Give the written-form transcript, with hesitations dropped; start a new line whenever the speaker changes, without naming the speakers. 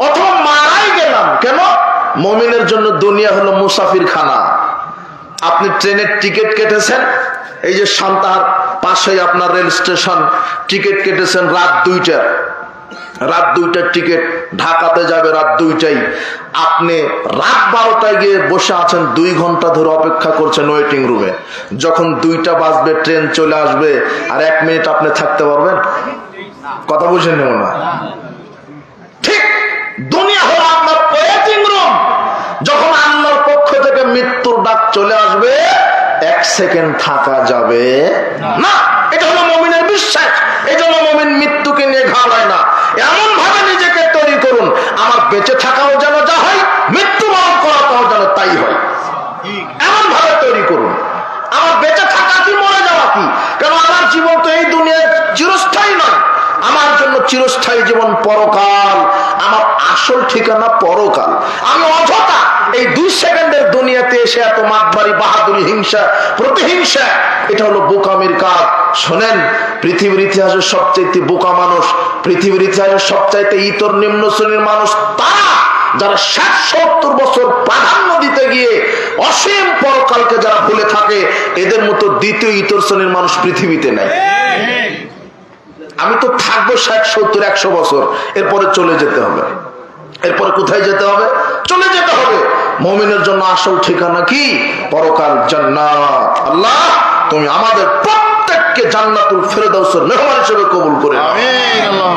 অথবা মারাই গেলাম। কেন? মুমিনের জন্য দুনিয়া হলো মুসাফির খানা। আপনি ট্রেনের টিকিট কেটেছেন, এই যে সান্তাহার পাশেই আপনার রেল স্টেশন, টিকিট কেটেছেন রাত 2টার, রাত 2টার টিকিট, ঢাকাতে যাবে রাত 2টায়। আপনি রাত 12টায় গিয়ে বসে আছেন, 2 ঘন্টা ধরে অপেক্ষা করছেন ওয়েটিং রুমে। যখন 2টা বাজবে ট্রেন চলে আসবে, আর 1 মিনিট আপনি থাকতে পারবেন? কথা বুঝেন না? ঠিক দুনিয়া হলো আপনার ওয়েটিং রুম। যখন আল্লাহর পক্ষ থেকে মৃত্যুর ডাক চলে আসবে, 1 সেকেন্ড থাকা যাবে না। এটা হলো মুমিনের বিশ্বাস। এই জন্য মুমিন মৃত্যুকে নিয়ে ঘাবড়ায় না। এমন ভাবে নিজেকে তৈরি করুন, আমার বেঁচে থাকাও যেন যা হয়, মৃত্যুবরণ করাটাও যেন তাই হয়। এমন ভাবে তৈরি করুন। আমার বেঁচে থাকা কি মরে যাওয়া কি? কারণ আমার জীবন তো এই দুনিয়ায় চিরস্থায়ী নয়। আমার জন্য চিরস্থায়ী জীবন পরকাল। আমার আসল ঠিকানা পরকাল। আমি অযথা এই 2 সেকেন্ডের দুনিয়াতে এসে এত মাতবাড়ি, বাহাদুরি, হিংসা, প্রতিহিংসা, এটা হলো বোকামির কাজ। শোনেন, পৃথিবীর ইতিহাসের সবচাইতে বোকা মানুষ, পৃথিবীর ইতিহাসের সবচাইতে ইতর নিম্ন শ্রেণীর মানুষ তারা যারা 60-70 বছর প্রাধান্য দিতে গিয়ে অসীম পরকালকে যারা ভুলে থাকে। এদের মতো দ্বিতীয় ইতর শ্রেণীর মানুষ পৃথিবীতে নেই। আমি তো থাকবো 60-70-100 বছর, এরপরে চলে যেতে হবে। এরপরে কোথায় যেতে হবে? চলে যেতে হবে। মুমিনের জন্য আসল ঠিকানা কি? পরকাল, জান্নাত। আল্লাহ তুমি আমাদের প্রত্যেককে জান্নাতুল ফেরদাউসের মেহমান হিসেবে কবুল করে নাও।
আমিন। আল্লাহ